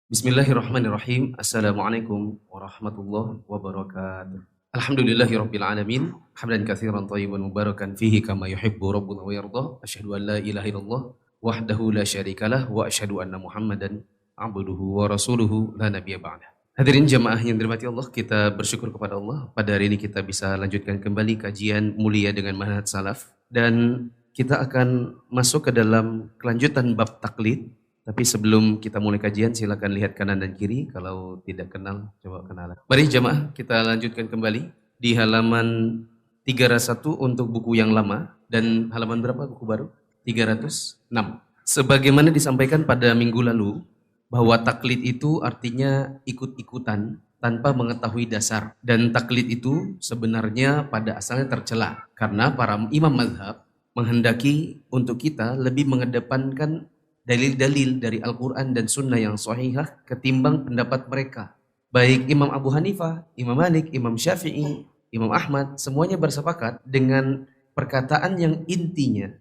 Bismillahirrahmanirrahim. Assalamualaikum warahmatullahi wabarakatuh. Alhamdulillahirabbil alamin. Hamdan katsiran thayyiban mubarakan fihi kama yuhibbu rabbuna wa yarda. Asyhadu an la ilaha illallah wahdahu la syarikalah wa asyhadu anna Muhammadan abduhu wa rasuluhu la nabiyya ba'dah. Hadirin jamaah yang dirahmati Allah, kita bersyukur kepada Allah. Pada hari ini kita bisa lanjutkan kembali kajian mulia dengan manhaj salaf dan kita akan masuk ke dalam kelanjutan bab taklid. Tapi sebelum kita mulai kajian, silakan lihat kanan dan kiri. Kalau tidak kenal, coba kenalan. Mari jamaah, kita lanjutkan kembali di halaman 301 untuk buku yang lama. Dan halaman berapa buku baru? 306. Sebagaimana disampaikan pada minggu lalu, bahwa taklid itu artinya ikut-ikutan tanpa mengetahui dasar. Dan taklid itu sebenarnya pada asalnya tercela. Karena para imam mazhab menghendaki untuk kita lebih mengedepankan dalil-dalil dari Al-Quran dan Sunnah yang sahihah ketimbang pendapat mereka. Baik Imam Abu Hanifah, Imam Malik, Imam Syafi'i, Imam Ahmad, semuanya bersepakat dengan perkataan yang intinya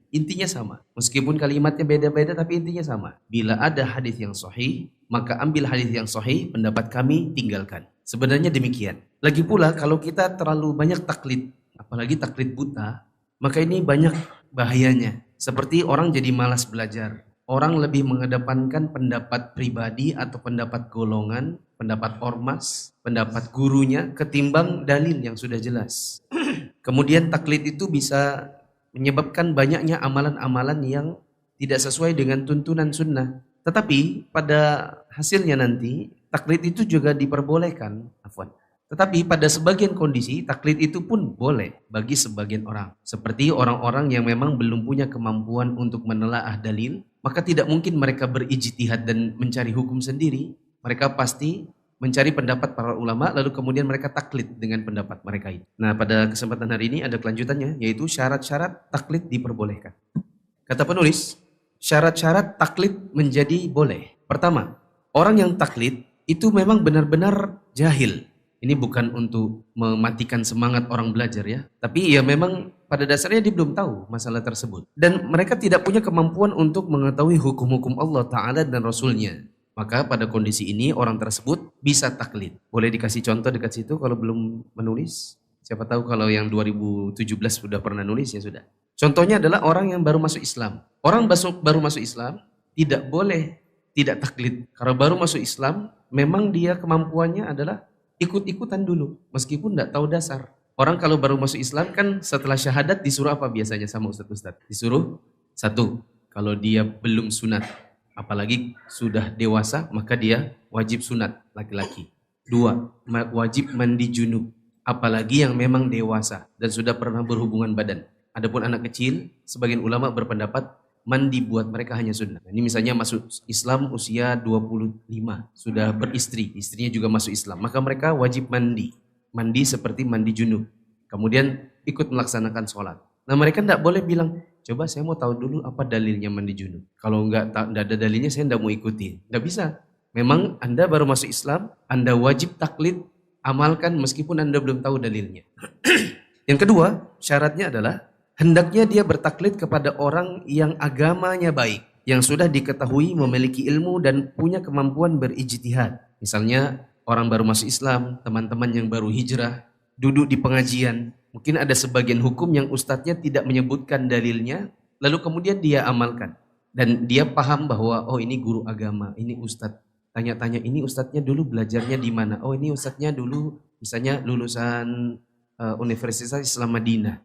sama. Meskipun kalimatnya beda-beda tapi intinya sama. Bila ada hadis yang sahih, maka ambil hadis yang sahih, pendapat kami tinggalkan. Sebenarnya demikian. Lagi pula kalau kita terlalu banyak taklid, apalagi taklid buta, maka ini banyak bahayanya. Seperti orang jadi malas belajar. Orang lebih mengedepankan pendapat pribadi atau pendapat golongan, pendapat ormas, pendapat gurunya ketimbang dalil yang sudah jelas. Kemudian taklid itu bisa menyebabkan banyaknya amalan-amalan yang tidak sesuai dengan tuntunan sunnah. Tetapi pada hasilnya nanti taklid itu juga diperbolehkan. Tetapi pada sebagian kondisi taklid itu pun boleh bagi sebagian orang. Seperti orang-orang yang memang belum punya kemampuan untuk menelaah dalil, maka tidak mungkin mereka berijtihad dan mencari hukum sendiri. Mereka pasti mencari pendapat para ulama lalu kemudian mereka taklid dengan pendapat mereka itu. Nah, pada kesempatan hari ini ada kelanjutannya, yaitu syarat-syarat taklid diperbolehkan. Kata penulis, syarat-syarat taklid menjadi boleh. Pertama, orang yang taklid itu memang benar-benar jahil. Ini bukan untuk mematikan semangat orang belajar ya. Tapi ya memang pada dasarnya dia belum tahu masalah tersebut. Dan mereka tidak punya kemampuan untuk mengetahui hukum-hukum Allah Ta'ala dan Rasulnya. Maka pada kondisi ini orang tersebut bisa taklid. Boleh dikasih contoh dekat situ kalau belum menulis? Siapa tahu kalau yang 2017 sudah pernah nulis ya sudah. Contohnya adalah orang yang baru masuk Islam. Orang baru masuk Islam tidak boleh tidak taklid. Karena baru masuk Islam memang dia kemampuannya adalah ikut-ikutan dulu, meskipun tidak tahu dasar. Orang kalau baru masuk Islam kan setelah syahadat disuruh apa biasanya sama ustadz-ustadz? Disuruh satu, kalau dia belum sunat, apalagi sudah dewasa, maka dia wajib sunat laki-laki. Dua, wajib mandi junub, apalagi yang memang dewasa dan sudah pernah berhubungan badan. Adapun anak kecil, sebagian ulama berpendapat mandi buat mereka hanya sunnah. Ini misalnya masuk Islam usia 25, sudah beristri, istrinya juga masuk Islam, maka mereka wajib mandi. Mandi seperti mandi junub. Kemudian ikut melaksanakan sholat. Nah mereka tidak boleh bilang, coba saya mau tahu dulu apa dalilnya mandi junub. Kalau enggak ada dalilnya saya tidak mau ikuti. Tidak bisa. Memang Anda baru masuk Islam, Anda wajib taklid, amalkan meskipun Anda belum tahu dalilnya. Yang kedua, syaratnya adalah hendaknya dia bertaklid kepada orang yang agamanya baik, yang sudah diketahui memiliki ilmu dan punya kemampuan berijtihad. Misalnya orang baru masuk Islam, teman-teman yang baru hijrah, duduk di pengajian, mungkin ada sebagian hukum yang ustadznya tidak menyebutkan dalilnya, lalu kemudian dia amalkan. Dan dia paham bahwa, oh ini guru agama, ini ustadz. Tanya-tanya, ini ustadznya dulu belajarnya di mana? Oh ini ustadznya dulu misalnya lulusan Universitas Islam Madinah.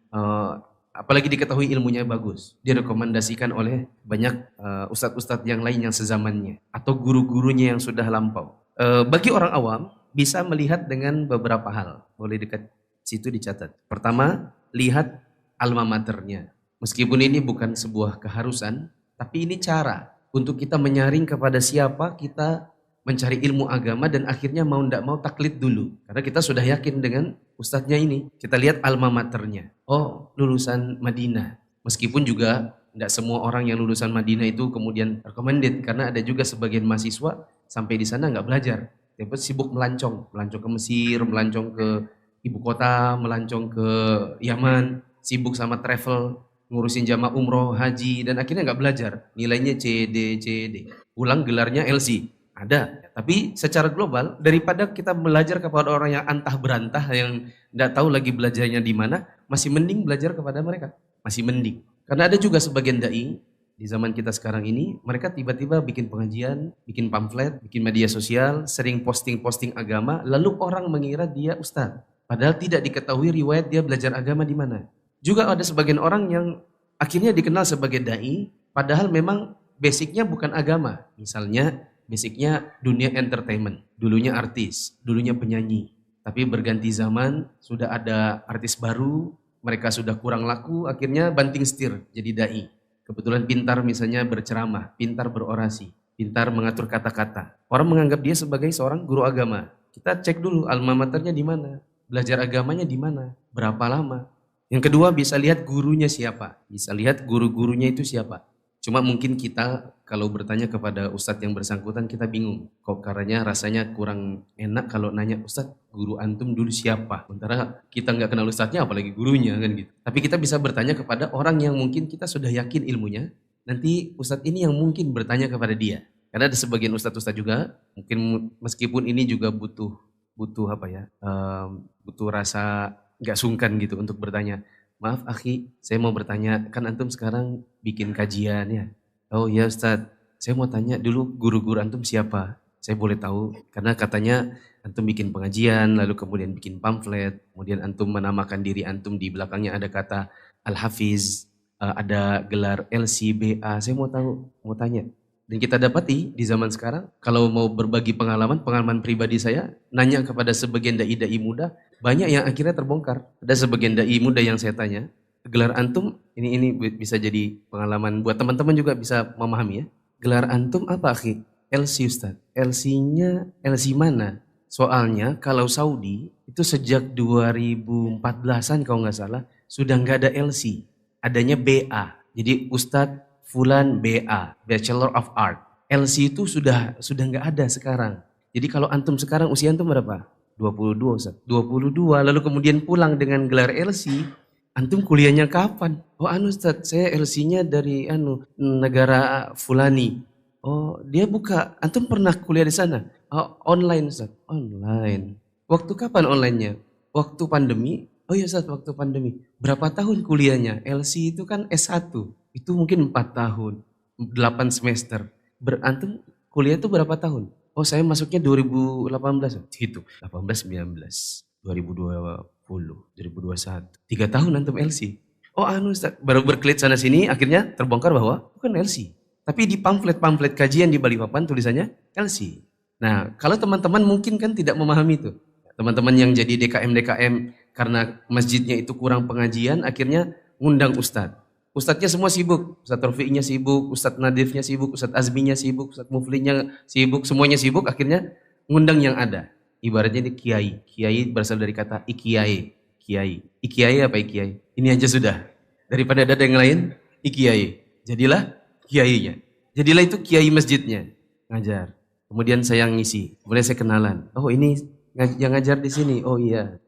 Apalagi diketahui ilmunya bagus, direkomendasikan oleh banyak ustadz-ustadz yang lain yang sezamannya atau guru-gurunya yang sudah lampau. Bagi orang awam bisa melihat dengan beberapa hal, boleh dekat situ dicatat. Pertama, lihat alma maternya. Meskipun ini bukan sebuah keharusan, tapi ini cara untuk kita menyaring kepada siapa kita mencari ilmu agama dan akhirnya mau tidak mau taklid dulu. Karena kita sudah yakin dengan ustadznya ini. Kita lihat alma maternya. Oh, lulusan Madinah. Meskipun juga tidak semua orang yang lulusan Madinah itu kemudian recommended. Karena ada juga sebagian mahasiswa sampai di sana nggak belajar. Tapi sibuk melancong. Melancong ke Mesir, melancong ke ibu kota, melancong ke Yaman. Sibuk sama travel, ngurusin jamaah umroh, haji. Dan akhirnya nggak belajar. Nilainya C, D. Pulang gelarnya LC. Ada. Tapi secara global, daripada kita belajar kepada orang yang antah berantah, yang tidak tahu lagi belajarnya di mana, masih mending belajar kepada mereka. Masih mending. Karena ada juga sebagian dai di zaman kita sekarang ini, mereka tiba-tiba bikin pengajian, bikin pamflet, bikin media sosial, sering posting-posting agama, lalu orang mengira dia ustadz. Padahal tidak diketahui riwayat dia belajar agama di mana. Juga ada sebagian orang yang akhirnya dikenal sebagai dai, padahal memang basicnya bukan agama. Misalnya basicnya dunia entertainment, dulunya artis, dulunya penyanyi. Tapi berganti zaman, sudah ada artis baru, mereka sudah kurang laku, akhirnya banting setir jadi dai. Kebetulan pintar misalnya berceramah, pintar berorasi, pintar mengatur kata-kata. Orang menganggap dia sebagai seorang guru agama. Kita cek dulu alma maternya di mana, belajar agamanya di mana, berapa lama. Yang kedua bisa lihat gurunya siapa, bisa lihat guru-gurunya itu siapa. Cuma mungkin kita kalau bertanya kepada ustadz yang bersangkutan kita bingung. Kok karena rasanya kurang enak kalau nanya, ustadz guru antum dulu siapa? Sementara kita nggak kenal ustadznya apalagi gurunya kan gitu. Tapi kita bisa bertanya kepada orang yang mungkin kita sudah yakin ilmunya. Nanti ustadz ini yang mungkin bertanya kepada dia. Karena ada sebagian ustadz-ustadz juga, mungkin meskipun ini juga butuh apa ya, butuh rasa nggak sungkan gitu untuk bertanya. Maaf akhi, saya mau bertanya, kan antum sekarang bikin kajian ya? Oh ya Ustadz, saya mau tanya dulu guru-guru antum siapa? Saya boleh tahu, karena katanya antum bikin pengajian, lalu kemudian bikin pamflet, kemudian antum menamakan diri antum di belakangnya ada kata Al-Hafiz, ada gelar LCBA, saya mau tahu, mau tanya. Dan kita dapati di zaman sekarang, kalau mau berbagi pengalaman pribadi saya, nanya kepada sebagian dai-dai muda, banyak yang akhirnya terbongkar. Ada sebagian dai muda yang saya tanya, gelar antum, ini bisa jadi pengalaman buat teman-teman juga bisa memahami ya. Gelar antum apa akhi? LC Ustaz. LC-nya, LC mana? Soalnya kalau Saudi, itu sejak 2014-an kalau nggak salah, sudah nggak ada LC. Adanya BA. Jadi Ustadz Fulan BA, Bachelor of Art. LC itu sudah nggak ada sekarang. Jadi kalau antum sekarang usia antum berapa? 22 Ustaz. 22 lalu kemudian pulang dengan gelar LC, antum kuliahnya kapan? Oh Ustaz, saya LC-nya dari negara Fulani. Oh, dia buka. Antum pernah kuliah di sana? Oh, online Ustaz. Online. Waktu kapan online-nya? Waktu pandemi. Oh iya Ustaz, waktu pandemi. Berapa tahun kuliahnya? LC itu kan S1. Itu mungkin 4 tahun, 8 semester. Berantum kuliah itu berapa tahun? Oh saya masuknya 2018, gitu. 18, 19, 2020, 2021. 3 tahun antum LC. Oh Ustaz, baru berkelit sana sini akhirnya terbongkar bahwa bukan LC. Tapi di pamflet-pamflet kajian di Balikpapan tulisannya LC. Nah kalau teman-teman mungkin kan tidak memahami itu. Teman-teman yang jadi DKM karena masjidnya itu kurang pengajian akhirnya ngundang Ustadz. Ustadznya semua sibuk, Ustadz Rofi'nya sibuk, Ustadz Nadifnya sibuk, Ustadz Azminya sibuk, Ustadz Muflinya sibuk, semuanya sibuk, akhirnya ngundang yang ada. Ibaratnya ini kiai, kiai berasal dari kata ikiai, kiai. Ikiai apa ikiai? Ini aja sudah. Daripada ada yang lain, ikiai. Jadilah kiainya. Jadilah itu kiai masjidnya, ngajar. Kemudian saya ngisi, kemudian saya kenalan. Oh ini yang ngajar di sini, oh iya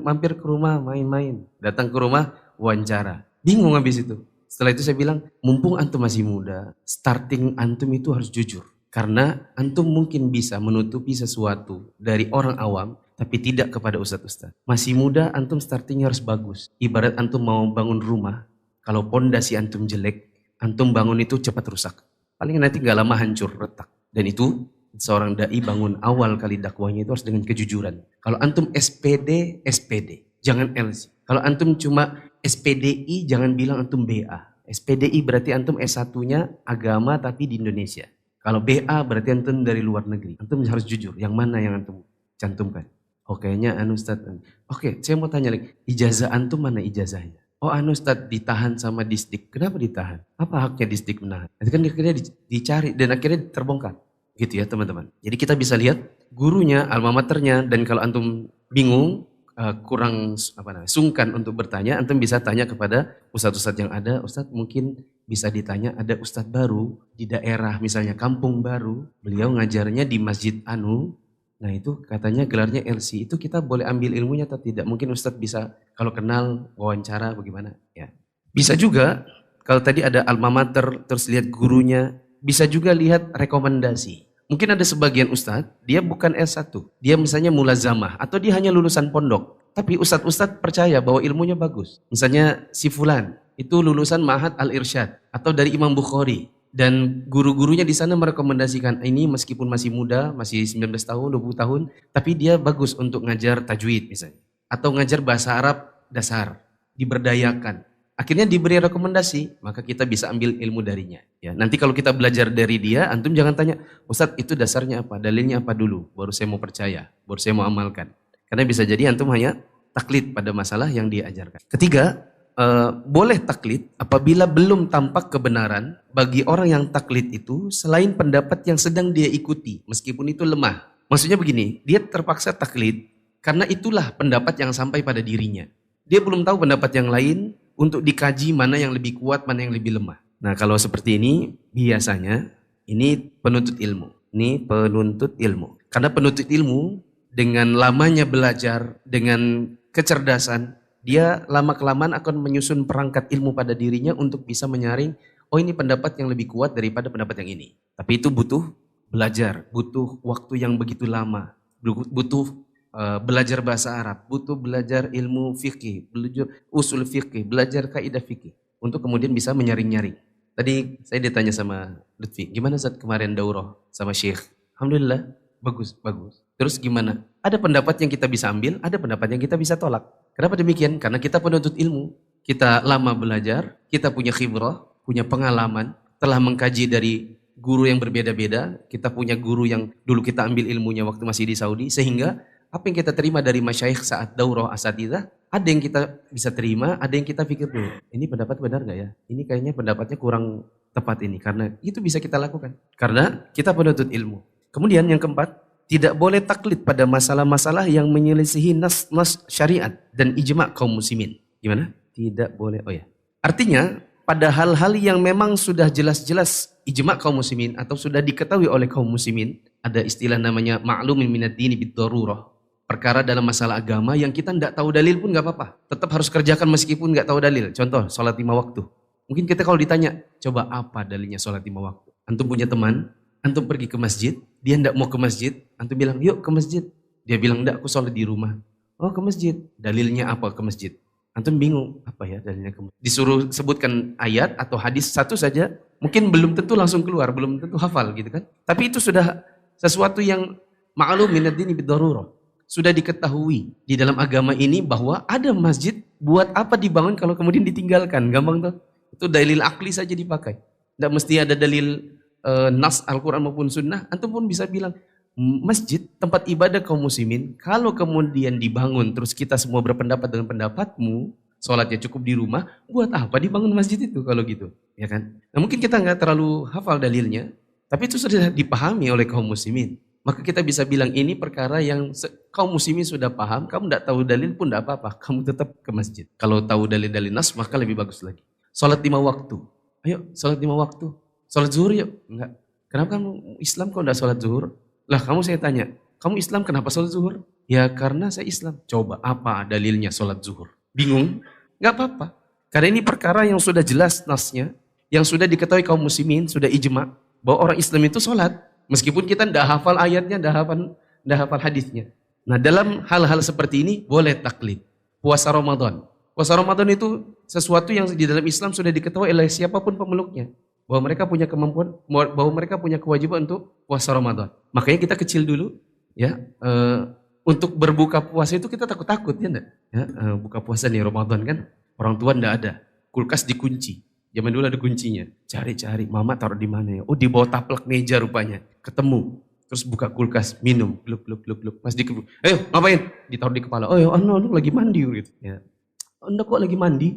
mampir ke rumah main-main. Datang ke rumah wawancara. Bingung habis itu. Setelah itu saya bilang, mumpung antum masih muda, starting antum itu harus jujur. Karena antum mungkin bisa menutupi sesuatu dari orang awam, tapi tidak kepada ustadz-ustadz. Masih muda, antum startingnya harus bagus. Ibarat antum mau bangun rumah, kalau pondasi antum jelek, antum bangun itu cepat rusak. Paling nanti gak lama hancur, retak. Dan itu seorang dai bangun awal kali dakwahnya itu harus dengan kejujuran. Kalau antum SPD, SPD. Jangan LC. Kalau antum cuma SPDI jangan bilang antum BA. SPDI berarti antum S1-nya agama tapi di Indonesia. Kalau BA berarti antum dari luar negeri. Antum harus jujur, yang mana yang antum cantumkan. Oh kayaknya Ustadz. Oke, saya mau tanya lagi. Ijazah antum mana ijazahnya? Oh Ustadz ditahan sama Disdik. Kenapa ditahan? Apa haknya Disdik menahan? Nanti kan akhirnya dicari dan akhirnya terbongkar. Gitu ya teman-teman. Jadi kita bisa lihat gurunya, alma maternya, dan kalau antum bingung, kurang sungkan untuk bertanya, antum bisa tanya kepada ustadz-ustadz yang ada. Ustadz mungkin bisa ditanya, ada ustadz baru di daerah misalnya kampung baru, beliau ngajarnya di masjid nah itu katanya gelarnya LC, itu kita boleh ambil ilmunya atau tidak? Mungkin ustadz bisa kalau kenal wawancara bagaimana ya. Bisa juga kalau tadi ada alma mater terus lihat gurunya, bisa juga lihat rekomendasi. Mungkin ada sebagian ustadz, dia bukan S1, dia misalnya mulazamah, atau dia hanya lulusan pondok. Tapi ustadz-ustadz percaya bahwa ilmunya bagus. Misalnya si Fulan, itu lulusan Ma'had Al-Irsyad, atau dari Imam Bukhari. Dan guru-gurunya di sana merekomendasikan, ini meskipun masih muda, masih 19 tahun, 20 tahun, tapi dia bagus untuk ngajar tajwid misalnya. Atau ngajar bahasa Arab dasar, diberdayakan. Akhirnya diberi rekomendasi, maka kita bisa ambil ilmu darinya. Ya, nanti kalau kita belajar dari dia, antum jangan tanya, Ustadz itu dasarnya apa, dalilnya apa dulu, baru saya mau percaya, baru saya mau amalkan. Karena bisa jadi antum hanya taklid pada masalah yang dia ajarkan. Ketiga, boleh taklid apabila belum tampak kebenaran bagi orang yang taklid itu selain pendapat yang sedang dia ikuti, meskipun itu lemah. Maksudnya begini, dia terpaksa taklid karena itulah pendapat yang sampai pada dirinya. Dia belum tahu pendapat yang lain untuk dikaji mana yang lebih kuat, mana yang lebih lemah. Nah kalau seperti ini biasanya ini penuntut ilmu. Ini penuntut ilmu. Karena penuntut ilmu dengan lamanya belajar, dengan kecerdasan, dia lama-kelamaan akan menyusun perangkat ilmu pada dirinya untuk bisa menyaring, oh ini pendapat yang lebih kuat daripada pendapat yang ini. Tapi itu butuh belajar, butuh waktu yang begitu lama, butuh belajar bahasa Arab, butuh belajar ilmu fikih, belajar usul fikih, belajar kaidah fikih, untuk kemudian bisa menyaring-nyaring. Tadi saya ditanya sama Lutfi, gimana saat kemarin daurah sama Syekh? Alhamdulillah, bagus. Terus gimana? Ada pendapat yang kita bisa ambil, ada pendapat yang kita bisa tolak. Kenapa demikian? Karena kita penuntut ilmu, kita lama belajar, kita punya khibrah, punya pengalaman, telah mengkaji dari guru yang berbeda-beda, kita punya guru yang dulu kita ambil ilmunya waktu masih di Saudi, sehingga apa yang kita terima dari masyayikh saat daurah asatidzah, ada yang kita bisa terima, ada yang kita pikir dulu, ini pendapat benar gak ya? Ini kayaknya pendapatnya kurang tepat ini, karena itu bisa kita lakukan. Karena kita penuntut ilmu. Kemudian yang keempat, tidak boleh taklid pada masalah-masalah yang menyelisihi nas syariat dan ijma' kaum muslimin. Gimana? Tidak boleh. Oh ya. Artinya, pada hal-hal yang memang sudah jelas-jelas ijma' kaum muslimin atau sudah diketahui oleh kaum muslimin, ada istilah namanya ma'lumin minad dini bid-darurah. Perkara dalam masalah agama yang kita tidak tahu dalil pun nggak apa-apa. Tetap harus kerjakan meskipun nggak tahu dalil. Contoh, sholat 5 waktu. Mungkin kita kalau ditanya, coba apa dalilnya sholat 5 waktu? Antum punya teman, antum pergi ke masjid, dia tidak mau ke masjid, antum bilang, yuk ke masjid. Dia bilang, enggak, aku sholat di rumah. Oh ke masjid, dalilnya apa ke masjid? Antum bingung, apa ya dalilnya ke masjid? Disuruh sebutkan ayat atau hadis satu saja, mungkin belum tentu langsung keluar, belum tentu hafal gitu kan. Tapi itu sudah sesuatu yang ma'lum minad dini bid-darurah. Sudah diketahui di dalam agama ini bahwa ada masjid, buat apa dibangun kalau kemudian ditinggalkan, gampang tuh. Itu dalil akli saja dipakai. Tidak mesti ada dalil nas Al-Quran maupun sunnah, antum pun bisa bilang, masjid, tempat ibadah kaum muslimin, kalau kemudian dibangun, terus kita semua berpendapat dengan pendapatmu, sholatnya cukup di rumah, buat apa dibangun masjid itu kalau gitu, ya kan? Nah mungkin kita nggak terlalu hafal dalilnya, tapi itu sudah dipahami oleh kaum muslimin. Maka kita bisa bilang ini perkara yang kaum muslimin sudah paham, kamu tidak tahu dalil pun tidak apa-apa, kamu tetap ke masjid. Kalau tahu dalil-dalil nas, maka lebih bagus lagi. Sholat 5 waktu, ayo sholat 5 waktu. Sholat zuhur yuk. Enggak. Kenapa kamu Islam kok enggak sholat zuhur? Lah kamu saya tanya, kamu Islam kenapa sholat zuhur? Ya karena saya Islam. Coba apa dalilnya sholat zuhur? Bingung? Enggak apa-apa. Karena ini perkara yang sudah jelas nasnya, yang sudah diketahui kaum muslimin, sudah ijma' bahwa orang Islam itu sholat. Meskipun kita enggak hafal ayatnya, enggak hafal hadisnya. Nah dalam hal-hal seperti ini boleh taklid. Puasa Ramadan. Puasa Ramadan itu sesuatu yang di dalam Islam sudah diketahui oleh siapapun pemeluknya. Bahwa mereka punya kemampuan, bahwa mereka punya kewajiban untuk puasa Ramadan. Makanya kita kecil dulu, ya, untuk berbuka puasa itu kita takut-takut, ya enggak? Ya, buka puasa nih Ramadan kan, orang tua enggak ada, kulkas dikunci. Zaman dulu ada kuncinya, cari-cari, mama taruh di mana ya? Oh di bawah taplak meja rupanya, ketemu. Terus buka kulkas, minum, gluk. Pas ayo ngapain? Ditaruh di kepala. Oh ya, lu lagi mandi gitu. Ya, enggak kok lagi mandi.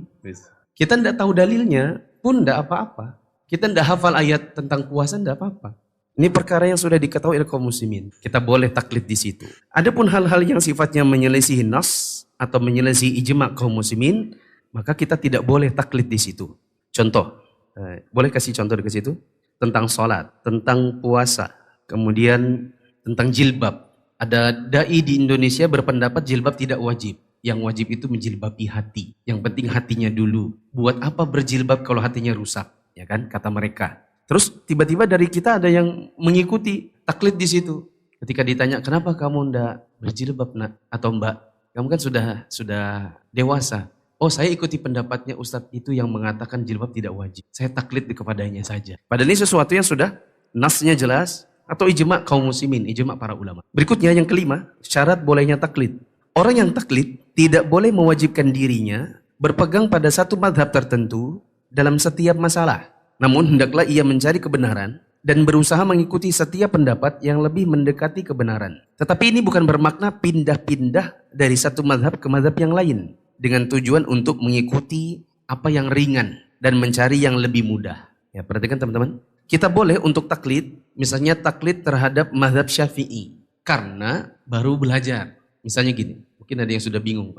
Kita enggak tahu dalilnya, pun enggak apa-apa. Kita tidak hafal ayat tentang puasa, tidak apa-apa. Ini perkara yang sudah diketahui oleh kaum muslimin. Kita boleh taklid di situ. Adapun hal-hal yang sifatnya menyelisihi nas atau menyelisihi ijma' kaum muslimin, maka kita tidak boleh taklid di situ. Contoh, boleh kasih contoh di situ? Tentang sholat, tentang puasa, kemudian tentang jilbab. Ada dai di Indonesia berpendapat jilbab tidak wajib. Yang wajib itu menjilbabi hati. Yang penting hatinya dulu. Buat apa berjilbab kalau hatinya rusak? Ya kan, kata mereka. Terus tiba-tiba dari kita ada yang mengikuti taklid di situ. Ketika ditanya, kenapa kamu ndak berjilbab nak atau mbak? Kamu kan sudah dewasa. Oh, saya ikuti pendapatnya Ustadz itu yang mengatakan jilbab tidak wajib. Saya taklid kepadanya saja. Padahal ini sesuatu yang sudah nasnya jelas atau ijma kaum muslimin, ijma para ulama. Berikutnya yang kelima, syarat bolehnya taklid. Orang yang taklid tidak boleh mewajibkan dirinya berpegang pada satu madhab tertentu dalam setiap masalah. Namun hendaklah ia mencari kebenaran dan berusaha mengikuti setiap pendapat yang lebih mendekati kebenaran. Tetapi ini bukan bermakna pindah-pindah dari satu madhab ke madhab yang lain dengan tujuan untuk mengikuti apa yang ringan dan mencari yang lebih mudah. Ya, perhatikan teman-teman. Kita boleh untuk taklid, misalnya taklid terhadap madhab Syafi'i karena baru belajar. Misalnya gini, mungkin ada yang sudah bingung.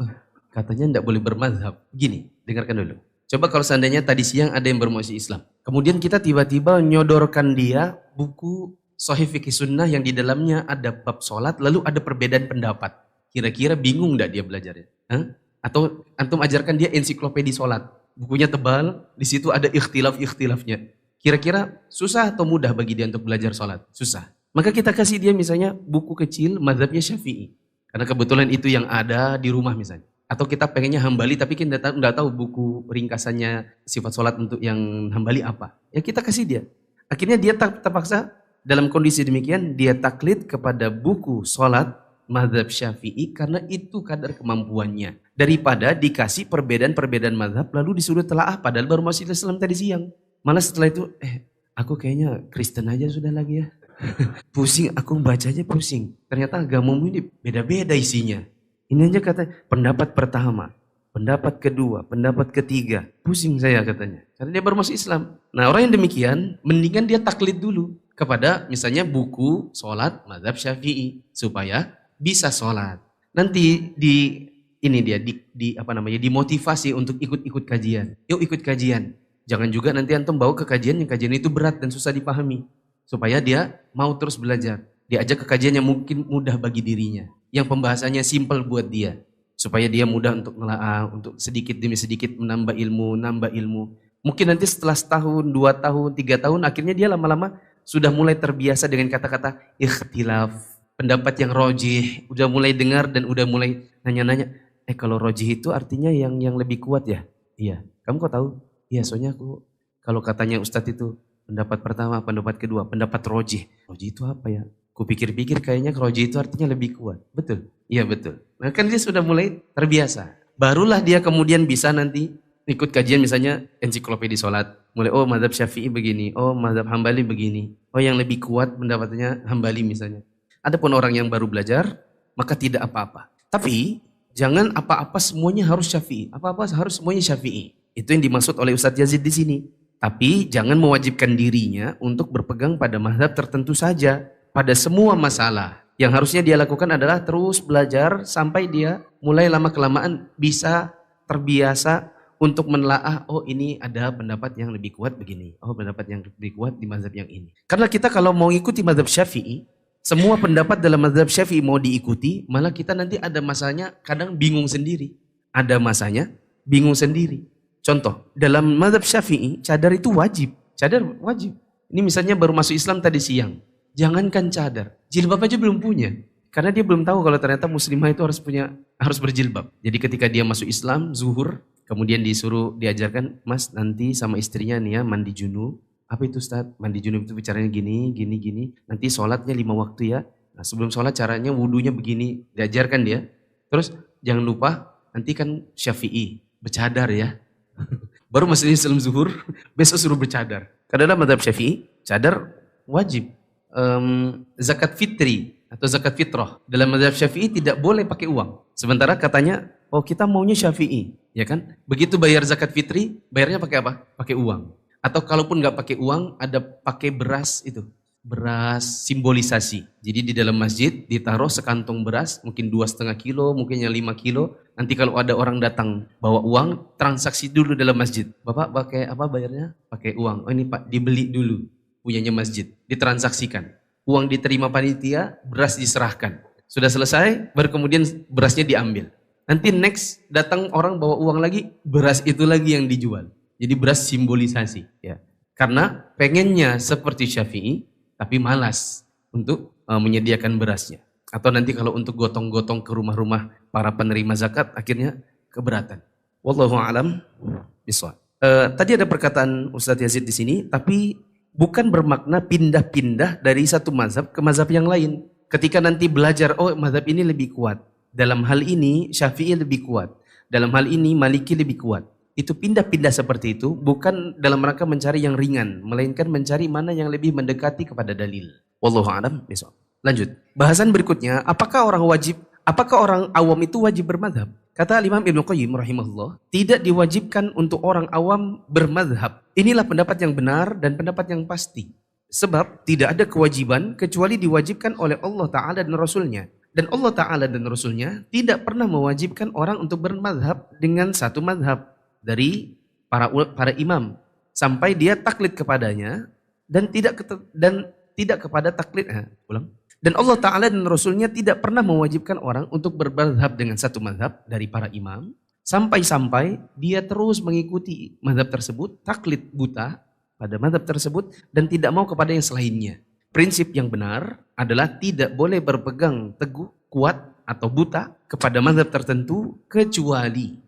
Katanya tidak boleh bermadhab. Gini, dengarkan dulu. Coba kalau seandainya tadi siang ada yang bermuasi Islam. Kemudian kita tiba-tiba nyodorkan dia buku Shahih Fiqh Sunnah yang di dalamnya ada bab sholat, lalu ada perbedaan pendapat. Kira-kira bingung tidak dia belajarnya? Atau antum ajarkan dia ensiklopedi sholat. Bukunya tebal, di situ ada ikhtilaf-ikhtilafnya. Kira-kira susah atau mudah bagi dia untuk belajar sholat? Susah. Maka kita kasih dia misalnya buku kecil madhabnya Syafi'i. Karena kebetulan itu yang ada di rumah misalnya. Atau kita pengennya Hambali tapi kita nggak tahu buku ringkasannya sifat sholat untuk yang Hambali apa. Ya kita kasih dia. Akhirnya dia terpaksa dalam kondisi demikian dia taklid kepada buku sholat madhab Syafi'i karena itu kadar kemampuannya. Daripada dikasih perbedaan-perbedaan madhab lalu disuruh telaah padahal baru masuk Islam tadi siang. Malah setelah itu, aku kayaknya Kristen aja sudah lagi ya. Pusing, aku bacanya pusing. Ternyata agamamu ini beda-beda isinya. Ini aja kata pendapat pertama, pendapat kedua, pendapat ketiga. Pusing saya katanya. Karena dia baru masuk Islam. Nah orang yang demikian, mendingan dia taklid dulu kepada misalnya buku sholat mazhab Syafi'i supaya bisa sholat. Nanti dimotivasi untuk ikut-ikut kajian. Yuk ikut kajian. Jangan juga nanti antum bawa ke kajian yang kajian itu berat dan susah dipahami. Supaya dia mau terus belajar. Diajak ke kajian yang mungkin mudah bagi dirinya. Yang pembahasannya simpel buat dia. Supaya dia mudah untuk nelaah, untuk sedikit demi sedikit menambah ilmu. Mungkin nanti setelah setahun, 2 tahun, 3 tahun, akhirnya dia lama-lama sudah mulai terbiasa dengan kata-kata ikhtilaf. Pendapat yang rojih, udah mulai dengar dan udah mulai nanya-nanya. Kalau rojih itu artinya yang lebih kuat ya? Iya. Kamu kok tahu? Iya, soalnya aku kalau katanya Ustadz itu pendapat pertama, pendapat kedua, pendapat rojih. Rojih itu apa ya? Kupikir-pikir kayaknya rojih itu artinya lebih kuat. Betul? Iya betul. Nah kan dia sudah mulai terbiasa. Barulah dia kemudian bisa nanti ikut kajian misalnya ensiklopedi sholat. Mulai mazhab Syafi'i begini, mazhab Hambali begini. yang lebih kuat pendapatnya Hambali misalnya. Adapun orang yang baru belajar, maka tidak apa-apa. Tapi jangan apa-apa semuanya harus Syafi'i. Apa-apa harus semuanya Syafi'i. Itu yang dimaksud oleh Ustadz Yazid di sini. Tapi jangan mewajibkan dirinya untuk berpegang pada mazhab tertentu saja. Pada semua masalah. Yang harusnya dia lakukan adalah terus belajar sampai dia mulai lama-kelamaan bisa terbiasa untuk menelaah, ini ada pendapat yang lebih kuat begini. Pendapat yang lebih kuat di mazhab yang ini. Karena kita kalau mau ikuti mazhab Syafi'i, semua pendapat dalam mazhab Syafi'i mau diikuti, malah kita nanti ada masanya kadang bingung sendiri. Ada masanya bingung sendiri. Contoh, dalam mazhab Syafi'i, cadar itu wajib. Cadar wajib. Ini misalnya baru masuk Islam tadi siang. Jangankan cadar, jilbab aja belum punya. Karena dia belum tahu kalau ternyata muslimah itu harus berjilbab. Jadi ketika dia masuk Islam, zuhur, kemudian diajarkan, Mas nanti sama istrinya nih ya mandi junub. Apa itu Ustaz? Mandi junub itu bicaranya gini. Nanti sholatnya 5 waktu ya. Nah sebelum sholat caranya wudunya begini. Diajarkan dia. Terus jangan lupa nanti kan Syafi'i, bercadar ya. Baru masuk Islam zuhur, besok suruh bercadar. Karena dalam mazhab Syafi'i, cadar wajib. Zakat fitri atau zakat fitrah dalam mazhab Syafi'i tidak boleh pakai uang. Sementara katanya, kita maunya Syafi'i, ya kan? Begitu bayar zakat fitri, bayarnya pakai apa? Pakai uang. Atau kalaupun nggak pakai uang, ada pakai beras itu, beras simbolisasi. Jadi di dalam masjid ditaruh sekantong beras, mungkin 2,5 kilo, mungkin yang 5 kilo. Nanti kalau ada orang datang bawa uang, transaksi dulu dalam masjid. Bapak pakai apa bayarnya? Pakai uang. Ini Pak, dibeli dulu. Punyanya masjid, ditransaksikan. Uang diterima panitia, beras diserahkan. Sudah selesai, baru kemudian berasnya diambil. Nanti next datang orang bawa uang lagi, beras itu lagi yang dijual. Jadi beras simbolisasi. Ya. Karena pengennya seperti Syafi'i, tapi malas untuk menyediakan berasnya. Atau nanti kalau untuk gotong-gotong ke rumah-rumah para penerima zakat, akhirnya keberatan. Wallahu a'lam bishawab. Tadi ada perkataan Ustadz Yazid di sini, tapi bukan bermakna pindah-pindah dari satu mazhab ke mazhab yang lain. Ketika nanti belajar, oh mazhab ini lebih kuat. Dalam hal ini Syafi'i lebih kuat. Dalam hal ini Maliki lebih kuat. Itu pindah-pindah seperti itu bukan dalam rangka mencari yang ringan, melainkan mencari mana yang lebih mendekati kepada dalil. Wallahu a'lam bishawab. Lanjut. Bahasan berikutnya, apakah orang awam itu wajib bermadhab? Kata Imam Ibnu Qayyim rahimahullah, tidak diwajibkan untuk orang awam bermadhab. Inilah pendapat yang benar dan pendapat yang pasti. Sebab tidak ada kewajiban kecuali diwajibkan oleh Allah Ta'ala dan Rasulnya. Dan Allah Ta'ala dan Rasulnya tidak pernah mewajibkan orang untuk bermadhab dengan satu madhab dari para imam. Sampai dia taklid kepadanya dan tidak kepada taklid. Dan Allah Ta'ala dan Rasulnya tidak pernah mewajibkan orang untuk bermadhab dengan satu madhab dari para imam. Sampai-sampai dia terus mengikuti madhab tersebut, taklid buta pada madhab tersebut dan tidak mau kepada yang selainnya. Prinsip yang benar adalah tidak boleh berpegang teguh, kuat atau buta kepada madhab tertentu kecuali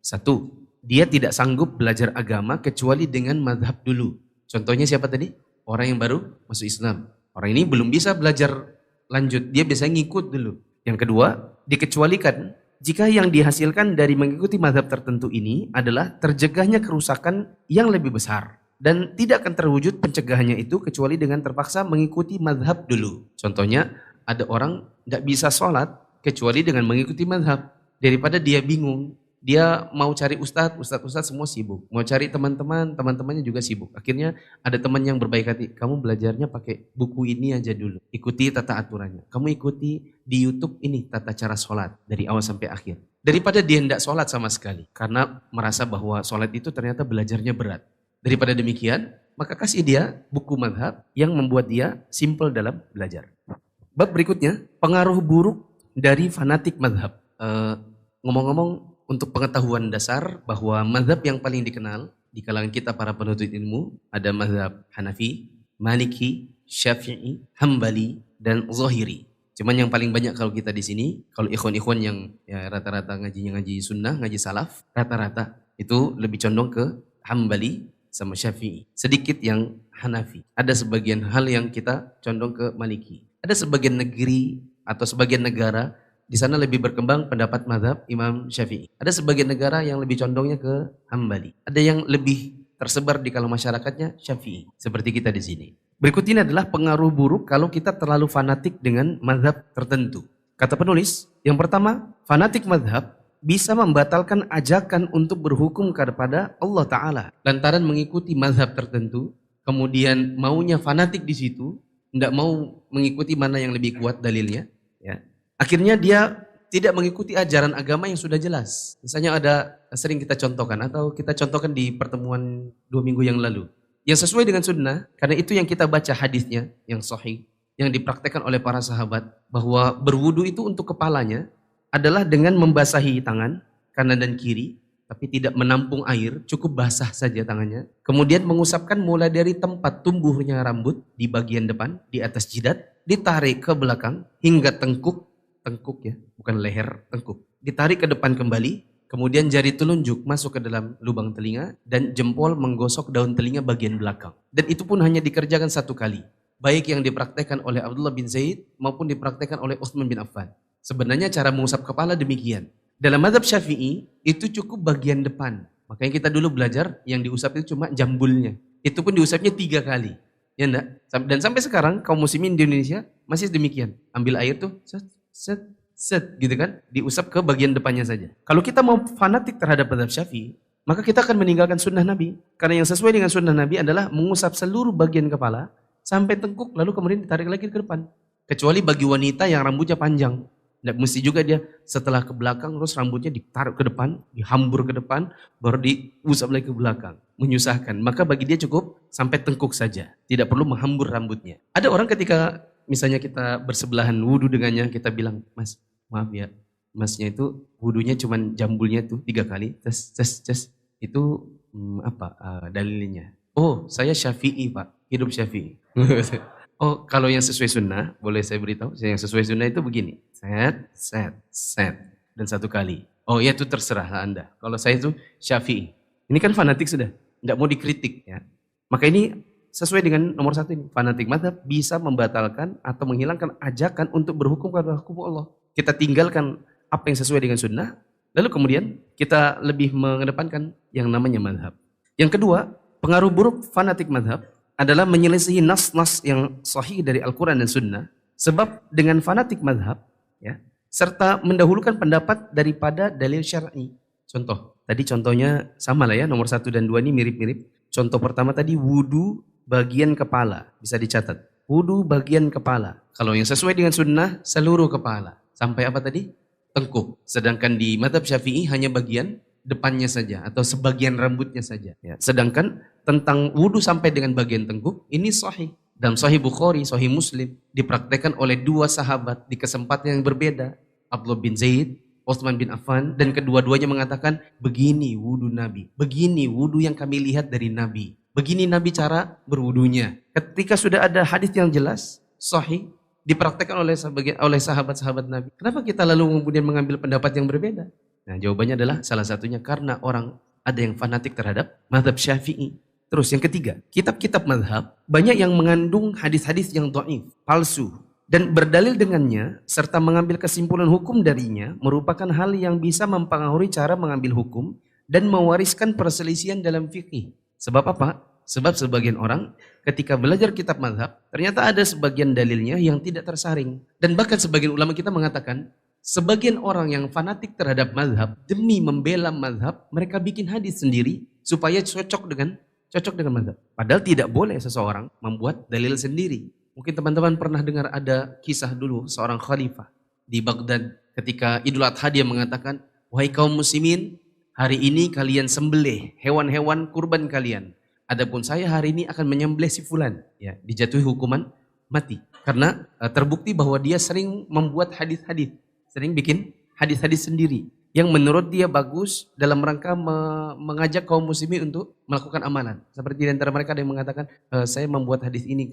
satu, dia tidak sanggup belajar agama kecuali dengan madhab dulu. Contohnya siapa tadi? Orang yang baru masuk Islam. Orang ini belum bisa belajar lanjut, dia biasanya ngikut dulu. Yang kedua, dikecualikan jika yang dihasilkan dari mengikuti madhab tertentu ini adalah terjegahnya kerusakan yang lebih besar. Dan tidak akan terwujud pencegahannya itu kecuali dengan terpaksa mengikuti madhab dulu. Contohnya, ada orang tidak bisa sholat kecuali dengan mengikuti madhab. Daripada dia bingung, dia mau cari ustadz semua sibuk. Mau cari teman-temannya juga sibuk. Akhirnya ada teman yang berbaik hati, kamu belajarnya pakai buku ini aja dulu. Ikuti tata aturannya. Kamu ikuti di YouTube ini tata cara sholat dari awal sampai akhir. Daripada dia tidak sholat sama sekali. Karena merasa bahwa sholat itu ternyata belajarnya berat. Daripada demikian, maka kasih dia buku madhab yang membuat dia simple dalam belajar. Bab berikutnya, pengaruh buruk dari fanatik madhab. Ngomong-ngomong, untuk pengetahuan dasar bahwa madhab yang paling dikenal di kalangan kita para penuntut ilmu ada madhab Hanafi, Maliki, Syafi'i, Hambali, dan Zahiri. Cuman yang paling banyak kalau kita di sini, kalau ikhwan-ikhwan yang ya, rata-rata ngaji sunnah, ngaji salaf, rata-rata itu lebih condong ke Hambali sama Syafi'i. Sedikit yang Hanafi. Ada sebagian hal yang kita condong ke Maliki. Ada sebagian negeri atau sebagian negara di sana lebih berkembang pendapat mazhab Imam Syafi'i. Ada sebagian negara yang lebih condongnya ke Hambali. Ada yang lebih tersebar di kalangan masyarakatnya Syafi'i. Seperti kita di sini. Berikut ini adalah pengaruh buruk kalau kita terlalu fanatik dengan mazhab tertentu. Kata penulis, yang pertama, fanatik mazhab bisa membatalkan ajakan untuk berhukum kepada Allah Ta'ala. Lantaran mengikuti mazhab tertentu, kemudian maunya fanatik di situ, tidak mau mengikuti mana yang lebih kuat dalilnya. Ya. Akhirnya dia tidak mengikuti ajaran agama yang sudah jelas. Misalnya ada sering kita contohkan atau kita contohkan di pertemuan 2 minggu yang lalu. Yang sesuai dengan sunnah, karena itu yang kita baca hadisnya, yang sahih, yang dipraktekkan oleh para sahabat, bahwa berwudu itu untuk kepalanya, adalah dengan membasahi tangan kanan dan kiri, tapi tidak menampung air, cukup basah saja tangannya. Kemudian mengusapkan mulai dari tempat tumbuhnya rambut di bagian depan, di atas jidat, ditarik ke belakang hingga tengkuk ya, bukan leher, tengkuk. Ditarik ke depan kembali, kemudian jari telunjuk masuk ke dalam lubang telinga dan jempol menggosok daun telinga bagian belakang. Dan itu pun hanya dikerjakan 1 kali. Baik yang dipraktekkan oleh Abdullah bin Zaid maupun dipraktekkan oleh Utsman bin Affan. Sebenarnya cara mengusap kepala demikian. Dalam mazhab Syafi'i itu cukup bagian depan. Makanya kita dulu belajar yang diusap itu cuma jambulnya. Itu pun diusapnya 3 kali. Ya enggak? Dan sampai sekarang kaum muslimin di Indonesia masih demikian. Ambil air tuh set gitu kan, diusap ke bagian depannya saja. Kalau kita mau fanatik terhadap mazhab Syafi'i, maka kita akan meninggalkan sunnah Nabi. Karena yang sesuai dengan sunnah Nabi adalah mengusap seluruh bagian kepala sampai tengkuk lalu kemudian ditarik lagi ke depan. Kecuali bagi wanita yang rambutnya panjang. Tidak mesti juga dia setelah ke belakang terus rambutnya ditaruh ke depan, dihambur ke depan, baru diusap lagi ke belakang. Menyusahkan. Maka bagi dia cukup sampai tengkuk saja. Tidak perlu menghambur rambutnya. Ada orang ketika misalnya kita bersebelahan wudu dengannya, kita bilang, Mas, maaf ya, masnya itu wudunya cuman jambulnya tuh 3 kali, ces. Itu dalilnya. Oh, saya Syafi'i, Pak. Hidup Syafi'i. Oh, kalau yang sesuai sunnah, boleh saya beritahu? Yang sesuai sunnah itu begini. Set, set, set. Dan satu kali. Oh, ya itu terserah Anda. Kalau saya itu Syafi'i. Ini kan fanatik sudah. Tidak mau dikritik. Ya. Maka ini sesuai dengan nomor satu ini. Fanatik mazhab bisa membatalkan atau menghilangkan ajakan untuk berhukum kepada hukum Allah. Kita tinggalkan apa yang sesuai dengan sunnah. Lalu kemudian kita lebih mengedepankan yang namanya mazhab. Yang kedua, pengaruh buruk fanatik mazhab adalah menyelisihi nas-nas yang sahih dari Al-Quran dan Sunnah. Sebab dengan fanatik mazhab, ya, serta mendahulukan pendapat daripada dalil syar'i. Contoh, tadi contohnya sama lah ya, nomor 1 dan 2 ini mirip-mirip. Contoh pertama tadi wudu bagian kepala, bisa dicatat. Wudu bagian kepala. Kalau yang sesuai dengan sunnah, seluruh kepala. Sampai apa tadi? Tengkuk. Sedangkan di mazhab Syafi'i hanya bagian depannya saja atau sebagian rambutnya saja. Ya. Sedangkan tentang wudu sampai dengan bagian tengkuk ini sahih. Dalam Sahih Bukhari, Sahih Muslim dipraktekkan oleh dua sahabat di kesempatan yang berbeda. Abdullah bin Zaid, Utsman bin Affan, dan kedua-duanya mengatakan begini wudu Nabi. Begini wudu yang kami lihat dari Nabi. Begini Nabi cara berwudunya. Ketika sudah ada hadis yang jelas, sahih, dipraktekkan oleh sahabat-sahabat Nabi. Kenapa kita lalu kemudian mengambil pendapat yang berbeda? Nah, jawabannya adalah salah satunya karena orang ada yang fanatik terhadap mazhab Syafi'i. Terus yang ketiga, kitab-kitab mazhab banyak yang mengandung hadis-hadis yang dhaif, palsu, dan berdalil dengannya serta mengambil kesimpulan hukum darinya merupakan hal yang bisa mempengaruhi cara mengambil hukum dan mewariskan perselisihan dalam fikih. Sebab apa? Sebab sebagian orang ketika belajar kitab mazhab ternyata ada sebagian dalilnya yang tidak tersaring. Dan bahkan sebagian ulama kita mengatakan sebagian orang yang fanatik terhadap mazhab demi membela mazhab mereka bikin hadis sendiri supaya cocok dengan mazhab. Padahal tidak boleh seseorang membuat dalil sendiri. Mungkin teman-teman pernah dengar ada kisah dulu seorang khalifah di Baghdad ketika Idul Adha dia mengatakan, wahai kaum muslimin, hari ini kalian sembelih hewan-hewan kurban kalian. Adapun saya hari ini akan menyembelih si fulan, ya, dijatuhi hukuman mati karena terbukti bahwa dia sering membuat hadis-hadis, sering bikin hadis-hadis sendiri yang menurut dia bagus dalam rangka mengajak kaum muslimin untuk melakukan amalan. Seperti di antara mereka ada yang mengatakan, saya membuat hadis ini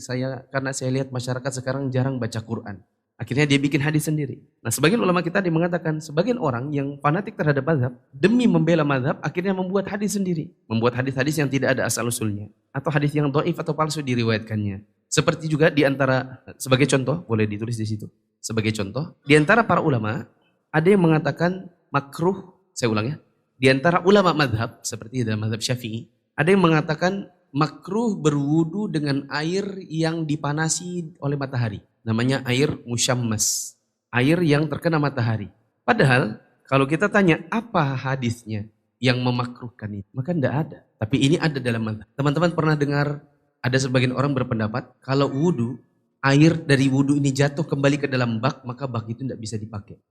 karena saya lihat masyarakat sekarang jarang baca Quran. Akhirnya dia bikin hadis sendiri. Nah, sebagian ulama kita dia mengatakan sebagian orang yang fanatik terhadap mazhab demi membela mazhab akhirnya membuat hadis sendiri, membuat hadis-hadis yang tidak ada asal usulnya atau hadis yang dhaif atau palsu diriwayatkannya. Seperti juga di antara sebagai contoh boleh ditulis di situ. Sebagai contoh, di antara para ulama ada yang mengatakan makruh, saya ulang ya. Di antara ulama mazhab seperti dalam mazhab Syafi'i, ada yang mengatakan makruh berwudu dengan air yang dipanasi oleh matahari. Namanya air musyammas, air yang terkena matahari. Padahal kalau kita tanya apa hadisnya yang memakruhkan itu, maka tidak ada. Tapi ini ada dalam mazhab. Teman-teman pernah dengar ada sebagian orang berpendapat kalau wudu, air dari wudu ini jatuh kembali ke dalam bak, maka bak itu tidak bisa dipakai.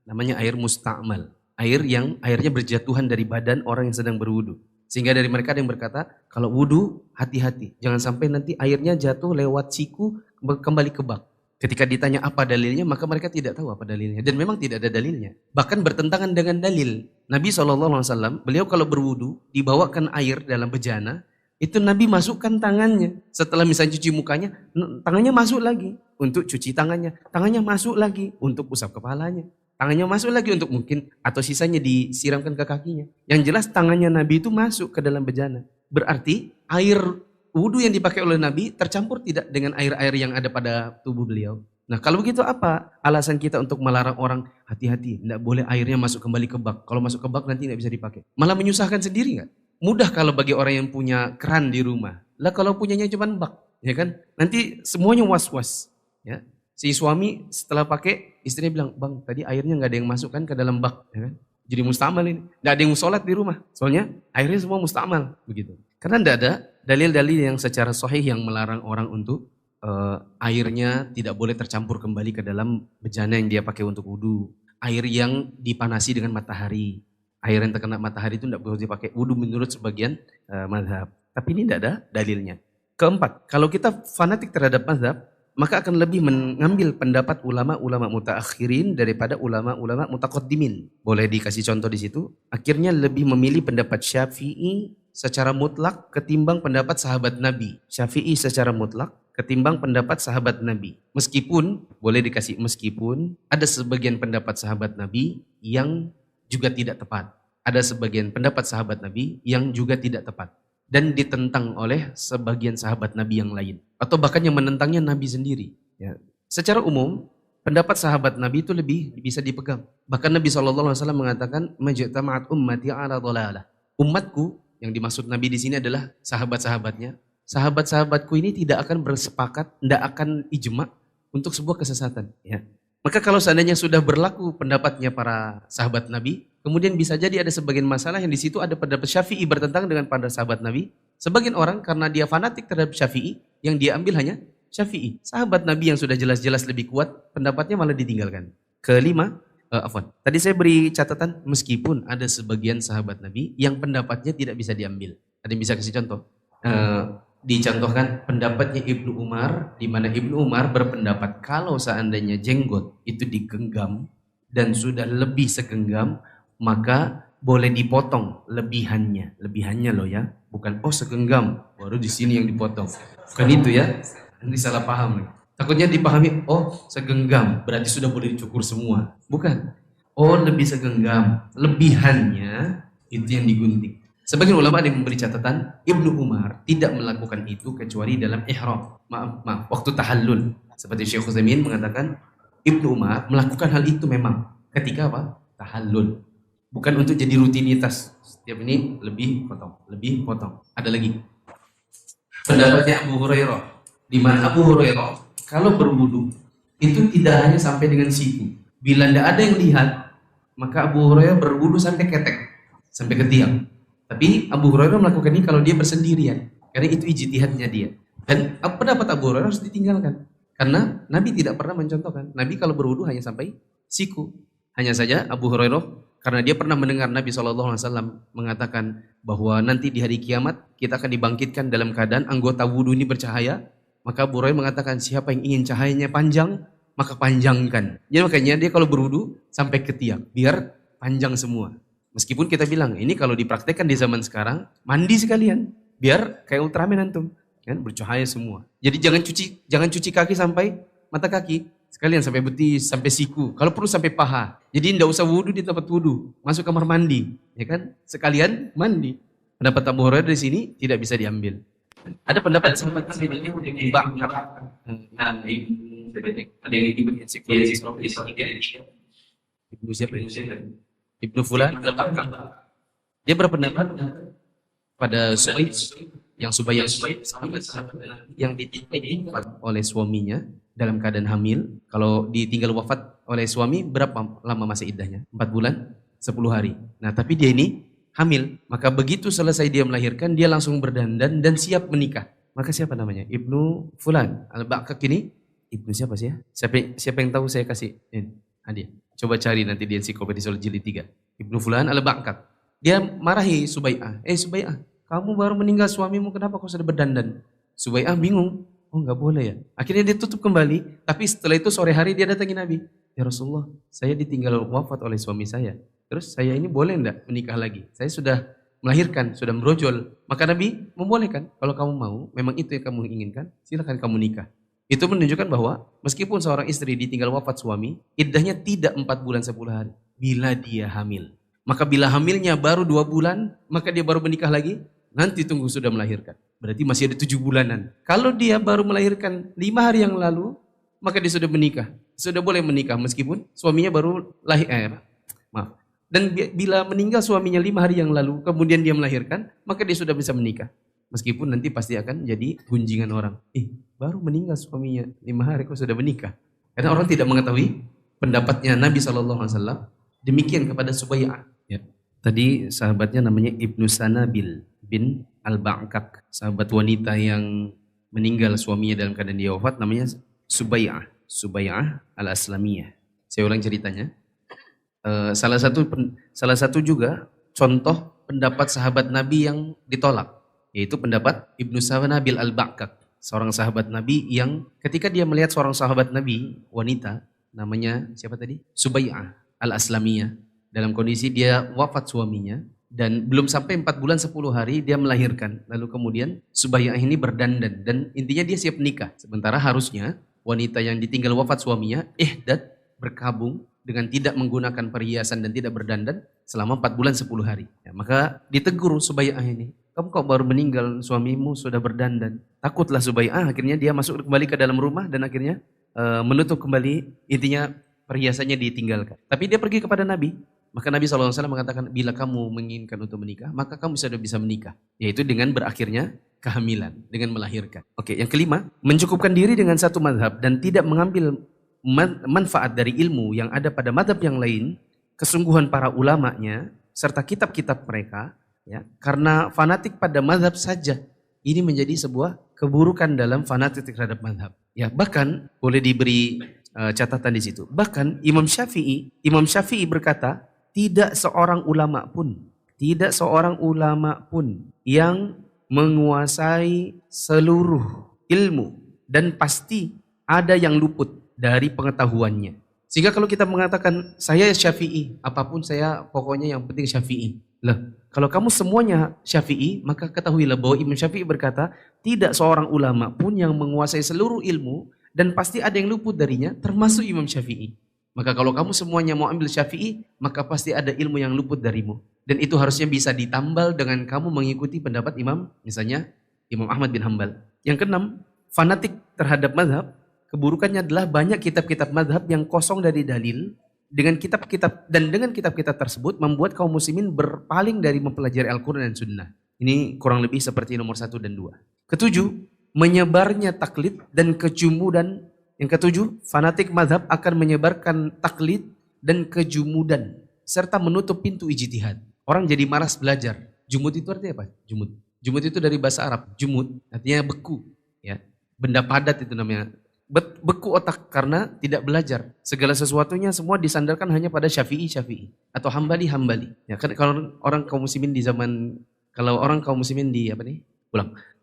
Namanya air musta'mal, air yang airnya berjatuhan dari badan orang yang sedang berwudu. Sehingga dari mereka ada yang berkata, kalau wudu hati-hati, jangan sampai nanti airnya jatuh lewat siku kembali ke bak. Ketika ditanya apa dalilnya, maka mereka tidak tahu apa dalilnya. Dan memang tidak ada dalilnya. Bahkan bertentangan dengan dalil. Nabi SAW, beliau kalau berwudu, dibawakan air dalam bejana, itu Nabi masukkan tangannya. Setelah misalnya cuci mukanya, tangannya masuk lagi untuk cuci tangannya. Tangannya masuk lagi untuk usap kepalanya. Tangannya masuk lagi untuk mungkin, atau sisanya disiramkan ke kakinya. Yang jelas tangannya Nabi itu masuk ke dalam bejana. Berarti air wudu yang dipakai oleh Nabi tercampur tidak dengan air-air yang ada pada tubuh beliau. Nah, kalau begitu apa alasan kita untuk melarang orang hati-hati, tidak boleh airnya masuk kembali ke bak. Kalau masuk ke bak nanti tidak bisa dipakai. Malah menyusahkan sendiri nggak? Mudah kalau bagi orang yang punya keran di rumah. Lah kalau punyanya cuma bak, ya kan? Nanti semuanya was-was. Ya. Si suami setelah pakai, istrinya bilang, bang tadi airnya nggak ada yang masuk kan ke dalam bak, ya kan? Jadi mustamal ini, nggak ada yang sholat di rumah. Soalnya airnya semua mustamal, begitu. Karena tidak ada dalil-dalil yang secara sahih yang melarang orang untuk airnya tidak boleh tercampur kembali ke dalam bejana yang dia pakai untuk wudu. Air yang dipanasi dengan matahari. Air yang terkena matahari itu tidak boleh dipakai wudu menurut sebagian mazhab. Tapi ini tidak ada dalilnya. Keempat, kalau kita fanatik terhadap mazhab, maka akan lebih mengambil pendapat ulama-ulama mutaakhirin daripada ulama-ulama mutaqaddimin. Boleh dikasih contoh di situ? Akhirnya lebih memilih pendapat Syafi'i secara mutlak ketimbang pendapat sahabat Nabi. Syafi'i secara mutlak ketimbang pendapat sahabat Nabi. Meskipun, boleh dikasih meskipun, ada sebagian pendapat sahabat Nabi yang juga tidak tepat. Ada sebagian pendapat sahabat Nabi yang juga tidak tepat. Dan ditentang oleh sebagian sahabat Nabi yang lain. Atau bahkan yang menentangnya Nabi sendiri. Ya. Secara umum, pendapat sahabat Nabi itu lebih bisa dipegang. Bahkan Nabi SAW mengatakan, "Majtama'at ummati ala dhalalah." Umatku, yang dimaksud Nabi di sini adalah sahabat-sahabatnya. Sahabat-sahabatku ini tidak akan bersepakat, tidak akan ijma untuk sebuah kesesatan. Ya. Maka kalau seandainya sudah berlaku pendapatnya para sahabat Nabi, kemudian bisa jadi ada sebagian masalah yang di situ ada pendapat Syafi'i bertentangan dengan pada sahabat Nabi. Sebagian orang karena dia fanatik terhadap Syafi'i, yang dia ambil hanya Syafi'i. Sahabat Nabi yang sudah jelas-jelas lebih kuat, pendapatnya malah ditinggalkan. Kelima, tadi saya beri catatan meskipun ada sebagian sahabat Nabi yang pendapatnya tidak bisa diambil. Ada yang bisa kasih contoh? Dicontohkan pendapatnya Ibnu Umar, di mana Ibnu Umar berpendapat kalau seandainya jenggot itu digenggam dan sudah lebih segenggam, maka boleh dipotong lebihannya. Lebihannya loh ya, bukan segenggam, baru di sini yang dipotong. Bukan itu ya, nanti salah paham. Takutnya dipahami, segenggam, berarti sudah boleh dicukur semua. Bukan. Lebih segenggam, lebihannya itu yang digunting. Sebagian ulama ada yang memberi catatan, Ibnu Umar tidak melakukan itu kecuali dalam ihram. Maaf, waktu tahallul. Seperti Syekh Utsaimin mengatakan, Ibnu Umar melakukan hal itu memang ketika apa? Tahallul. Bukan untuk jadi rutinitas. Setiap ini lebih potong. Ada lagi. Pendapatnya Abu Hurairah. Di mana Abu Hurairah kalau berwudu itu tidak hanya sampai dengan siku. Bila tidak ada yang lihat, maka Abu Hurairah berwudu sampai ketek, sampai ke tiang. Tapi Abu Hurairah melakukan ini kalau dia bersendirian, karena itu ijtihadnya dia. Dan pendapat Abu Hurairah harus ditinggalkan, karena Nabi tidak pernah mencontohkan. Nabi kalau berwudu hanya sampai siku. Hanya saja Abu Hurairah, karena dia pernah mendengar Nabi SAW mengatakan bahwa nanti di hari kiamat kita akan dibangkitkan dalam keadaan anggota wudu ini bercahaya. Maka Abu Hurairah mengatakan, siapa yang ingin cahayanya panjang, maka panjangkan. Jadi makanya dia kalau berwudu sampai ke tiang, biar panjang semua. Meskipun kita bilang, ini kalau dipraktekkan di zaman sekarang, mandi sekalian. Biar kayak Ultraman antum, kan bercahaya semua. Jadi jangan cuci kaki sampai mata kaki. Sekalian sampai betis, sampai siku. Kalau perlu sampai paha. Jadi tidak usah wudu di tempat wudu, masuk kamar mandi. Ya kan? Sekalian mandi. Pendapat Abu Hurairah di sini tidak bisa diambil. Ada pendapat sahabat Nabi yang bangkar. Ada yang Ibnu siapa? Ibnu Fulan. Dia berpendapat pada Subaih yang ditinggal oleh suaminya dalam keadaan hamil. Kalau ditinggal wafat oleh suami, berapa lama masa iddahnya? 4 bulan, 10 hari. Nah, tapi dia ini hamil. Maka begitu selesai dia melahirkan, dia langsung berdandan dan siap menikah. Maka siapa namanya? Ibnu Fulan. Al-Ba'kak ini, Ibnu siapa sih ya? Siapa yang tahu saya kasih hadiah. Coba cari nanti di ensiklopedia jilid 3. Ibnu Fulan Al-Ba'kak. Dia marahi Subai'ah. Subai'ah, kamu baru meninggal suamimu, kenapa kau sudah berdandan? Subai'ah bingung. Enggak boleh ya. Akhirnya dia tutup kembali. Tapi setelah itu sore hari dia datangi Nabi. Ya Rasulullah, saya ditinggal wafat oleh suami saya. Terus saya ini boleh enggak menikah lagi? Saya sudah melahirkan, sudah merojol. Maka Nabi membolehkan. Kalau kamu mau, memang itu yang kamu inginkan, silakan kamu nikah. Itu menunjukkan bahwa meskipun seorang istri ditinggal wafat suami, iddahnya tidak 4 bulan 10 hari. Bila dia hamil. Maka bila hamilnya baru 2 bulan, maka dia baru menikah lagi, nanti tunggu sudah melahirkan. Berarti masih ada 7 bulanan. Kalau dia baru melahirkan 5 hari yang lalu, maka dia sudah menikah. Sudah boleh menikah meskipun suaminya baru lahir. Dan bila meninggal suaminya 5 hari yang lalu, kemudian dia melahirkan, maka dia sudah bisa menikah. Meskipun nanti pasti akan jadi gunjingan orang. Baru meninggal suaminya 5 hari kok sudah menikah. Karena orang tidak mengetahui pendapatnya Nabi SAW demikian kepada Subai'ah. Ya. Tadi sahabatnya namanya Ibnu Sanabil bin Al-Ba'kak. Sahabat wanita yang meninggal suaminya dalam keadaan dia wafat namanya Subai'ah. Subai'ah Al-Aslamiyah. Saya ulang ceritanya. Salah satu juga contoh pendapat sahabat Nabi yang ditolak, yaitu pendapat Ibnu Sanabil Al-Ba'kak, seorang sahabat Nabi yang ketika dia melihat seorang sahabat Nabi wanita namanya siapa tadi? Subai'ah Al-Aslamiyah, dalam kondisi dia wafat suaminya, Dan belum sampai 4 bulan 10 hari dia melahirkan. Lalu kemudian Subayyah ini berdandan dan intinya dia siap nikah. Sementara harusnya wanita yang ditinggal wafat suaminya ihdat, berkabung dengan tidak menggunakan perhiasan dan tidak berdandan selama 4 bulan 10 hari. Ya, maka ditegur Subayyah ini. Kamu kok baru meninggal, suamimu sudah berdandan. Takutlah Subayyah, akhirnya dia masuk kembali ke dalam rumah dan akhirnya menutup kembali, intinya perhiasannya ditinggalkan. Tapi dia pergi kepada Nabi. Maka Nabi SAW mengatakan, bila kamu menginginkan untuk menikah, maka kamu sudah bisa menikah. Yaitu dengan berakhirnya kehamilan, dengan melahirkan. Oke, yang kelima, mencukupkan diri dengan satu madhab dan tidak mengambil manfaat dari ilmu yang ada pada madhab yang lain, kesungguhan para ulamanya, serta kitab-kitab mereka, ya, karena fanatik pada madhab saja. Ini menjadi sebuah keburukan dalam fanatik terhadap madhab. Ya, bahkan boleh diberi catatan di situ. Bahkan Imam Syafi'i berkata, tidak seorang ulama pun yang menguasai seluruh ilmu dan pasti ada yang luput dari pengetahuannya. Sehingga kalau kita mengatakan saya Syafi'i, apapun saya pokoknya yang penting Syafi'i. Lah, kalau kamu semuanya Syafi'i, maka ketahuilah bahwa Imam Syafi'i berkata, tidak seorang ulama pun yang menguasai seluruh ilmu dan pasti ada yang luput darinya, termasuk Imam Syafi'i. Maka kalau kamu semuanya mau ambil Syafi'i, maka pasti ada ilmu yang luput darimu. Dan itu harusnya bisa ditambal dengan kamu mengikuti pendapat imam, misalnya Imam Ahmad bin Hanbal. Yang keenam, fanatik terhadap madhab, keburukannya adalah banyak kitab-kitab madhab yang kosong dari dalil, dengan kitab-kitab tersebut membuat kaum muslimin berpaling dari mempelajari Al-Quran dan Sunnah. Ini kurang lebih seperti nomor 1 dan 2. Ketujuh, menyebarnya taklid dan kejumudan. Yang ketujuh, fanatik madhab akan menyebarkan taklid dan kejumudan serta menutup pintu ijtihad. Orang jadi malas belajar. Jumud itu artinya apa? Jumud itu dari bahasa Arab. Jumud artinya beku, ya. Benda padat itu namanya. Beku otak karena tidak belajar. Segala sesuatunya semua disandarkan hanya pada Syafi'i atau Hambali. Ya, kan kalau orang kaum muslimin di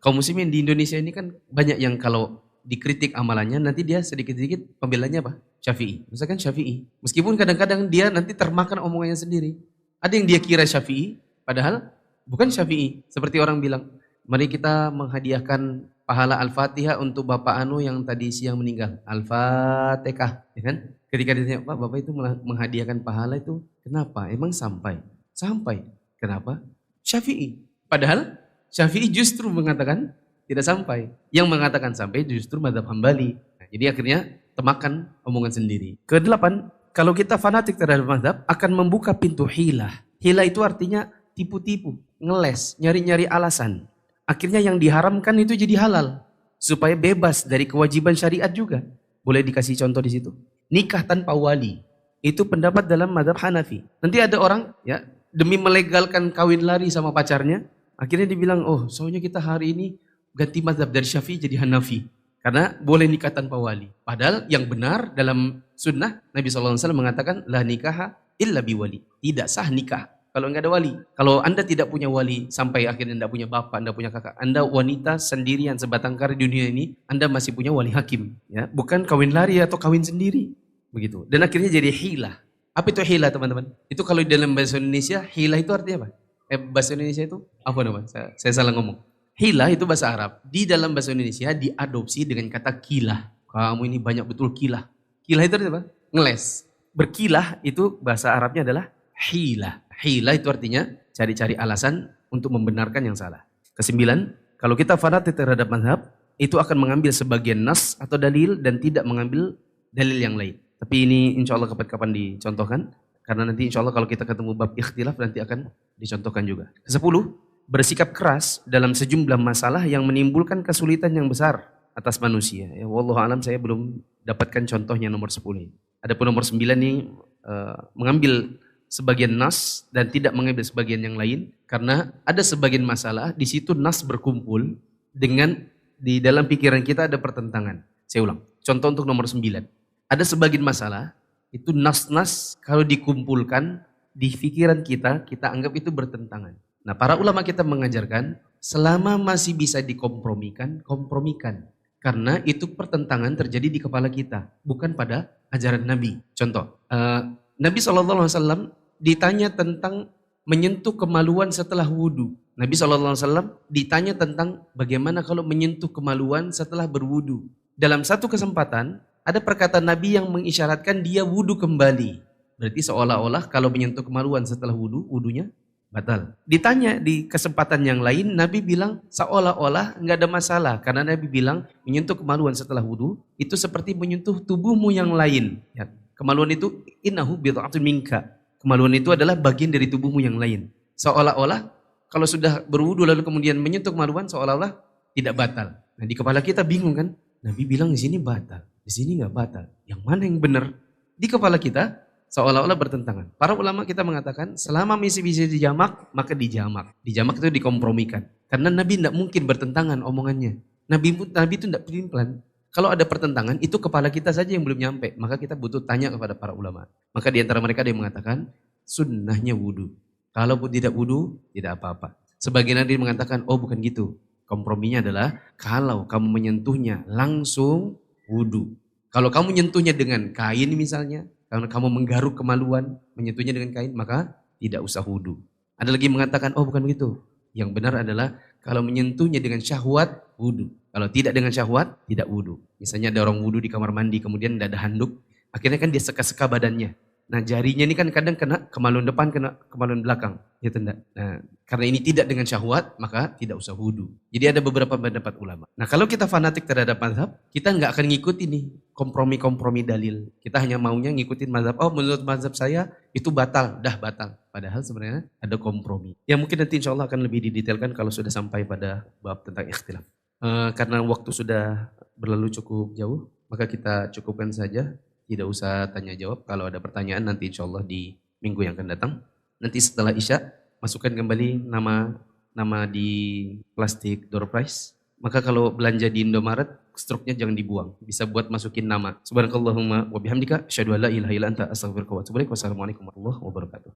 kaum muslimin di Indonesia ini kan banyak yang kalau dikritik amalannya, nanti dia sedikit-sedikit pembelanya apa? Syafi'i. Misalkan Syafi'i. Meskipun kadang-kadang dia nanti termakan omongannya sendiri. Ada yang dia kira Syafi'i, padahal bukan Syafi'i. Seperti orang bilang, mari kita menghadiahkan pahala Al-Fatihah untuk Bapak Anu yang tadi siang meninggal. Al-Fatihah. Ya kan? Ketika ditanya, Pak, Bapak itu menghadiahkan pahala itu, kenapa? Emang sampai? Sampai. Kenapa? Syafi'i. Padahal Syafi'i justru mengatakan, tidak sampai. Yang mengatakan sampai justru mazhab Hambali. Nah, jadi akhirnya temakan omongan sendiri. Kedelapan, kalau kita fanatik terhadap mazhab akan membuka pintu hilah. Hilah itu artinya tipu-tipu, ngeles, nyari-nyari alasan. Akhirnya yang diharamkan itu jadi halal. Supaya bebas dari kewajiban syariat juga. Boleh dikasih contoh di situ. Nikah tanpa wali. Itu pendapat dalam mazhab Hanafi. Nanti ada orang ya demi melegalkan kawin lari sama pacarnya. Akhirnya dibilang, oh soalnya kita hari ini ganti mazhab dari Syafi'i jadi Hanafi. Karena boleh nikah tanpa wali. Padahal yang benar dalam sunnah, Nabi SAW mengatakan, la nikaha illa biwali. Tidak sah nikah kalau enggak ada wali. Kalau Anda tidak punya wali, sampai akhirnya Anda punya bapak, Anda punya kakak, Anda wanita sendirian sebatang kara di dunia ini, Anda masih punya wali hakim. Ya, bukan kawin lari atau kawin sendiri. Begitu. Dan akhirnya jadi hilah. Apa itu hilah teman-teman? Itu kalau di dalam bahasa Indonesia, hilah itu artinya apa? Bahasa Indonesia itu apa namanya? Saya salah ngomong. Hilah itu bahasa Arab. Di dalam bahasa Indonesia diadopsi dengan kata kilah. Kamu ini banyak betul kilah. Kilah itu artinya apa? Ngeles. Berkilah itu bahasa Arabnya adalah hilah. Hilah itu artinya cari-cari alasan untuk membenarkan yang salah. Kesembilan, kalau kita fanatik terhadap mazhab, itu akan mengambil sebagian nas atau dalil dan tidak mengambil dalil yang lain. Tapi ini insya Allah kapan-kapan dicontohkan. Karena nanti insya Allah kalau kita ketemu bab ikhtilaf nanti akan dicontohkan juga. Kesepuluh, bersikap keras dalam sejumlah masalah yang menimbulkan kesulitan yang besar atas manusia. Ya, wallahu alam saya belum dapatkan contohnya nomor 10. Adapun nomor 9 ini mengambil sebagian nas dan tidak mengambil sebagian yang lain karena ada sebagian masalah di situ nas berkumpul dengan di dalam pikiran kita ada pertentangan. Saya ulang. Contoh untuk nomor 9. Ada sebagian masalah itu nas-nas kalau dikumpulkan di pikiran kita anggap itu bertentangan. Nah, para ulama kita mengajarkan selama masih bisa dikompromikan, kompromikan. Karena itu pertentangan terjadi di kepala kita, bukan pada ajaran Nabi. Contoh, Nabi SAW ditanya tentang menyentuh kemaluan setelah wudhu. Nabi SAW ditanya tentang bagaimana kalau menyentuh kemaluan setelah berwudhu. Dalam satu kesempatan, ada perkataan Nabi yang mengisyaratkan dia wudhu kembali. Berarti seolah-olah kalau menyentuh kemaluan setelah wudhu, wudhunya batal. Ditanya di kesempatan yang lain, Nabi bilang seolah-olah nggak ada masalah. Karena Nabi bilang menyentuh kemaluan setelah wudhu, itu seperti menyentuh tubuhmu yang lain. Ya. Kemaluan itu, innahu bid'atun minka. Kemaluan itu adalah bagian dari tubuhmu yang lain. Seolah-olah kalau sudah berwudu lalu kemudian menyentuh kemaluan seolah-olah tidak batal. Nah di kepala kita bingung kan? Nabi bilang di sini batal, di sini nggak batal. Yang mana yang benar? Di kepala kita seolah-olah bertentangan. Para ulama kita mengatakan selama misi bisa dijamak maka dijamak. Dijamak itu dikompromikan. Karena Nabi tidak mungkin bertentangan omongannya. Nabi itu tidak pelin-pelan. Kalau ada pertentangan itu kepala kita saja yang belum nyampe. Maka kita butuh tanya kepada para ulama. Maka di antara mereka ada yang mengatakan sunnahnya wudu. Kalaupun tidak wudu, tidak apa-apa. Sebagian ada yang mengatakan, oh bukan gitu. Komprominya adalah, kalau kamu menyentuhnya langsung wudu. Kalau kamu menyentuhnya dengan kain misalnya, karena kamu menggaruk kemaluan, menyentuhnya dengan kain, maka tidak usah wudu. Ada lagi yang mengatakan, oh bukan begitu. Yang benar adalah, kalau menyentuhnya dengan syahwat, wudu. Kalau tidak dengan syahwat, tidak wudu. Misalnya ada orang wudu di kamar mandi, kemudian tidak ada handuk, akhirnya kan dia seka-seka badannya. Nah jarinya ini kan kadang kena kemaluan depan, kena kemaluan belakang. Ya tidak. Nah, karena ini tidak dengan syahwat, maka tidak usah wudu. Jadi ada beberapa pendapat ulama. Nah kalau kita fanatik terhadap mazhab, kita nggak akan ngikutin nih kompromi-kompromi dalil. Kita hanya maunya ngikutin mazhab. Oh menurut mazhab saya itu batal, dah batal. Padahal sebenarnya ada kompromi. Yang mungkin nanti insya Allah akan lebih didetailkan kalau sudah sampai pada bab tentang ikhtilaf. Karena waktu sudah berlalu cukup jauh, maka kita cukupkan saja. Tidak usah tanya jawab. Kalau ada pertanyaan nanti insya Allah di minggu yang akan datang. Nanti setelah Isya, masukkan kembali nama di plastik door prize. Maka kalau belanja di Indomaret, struknya jangan dibuang. Bisa buat masukin nama. Subhanakallahumma wa bihamdika, asyhadu an la ilaha illa anta, astaghfiruka wa atubu ilaik. Wassalamualaikum warahmatullahi wabarakatuh.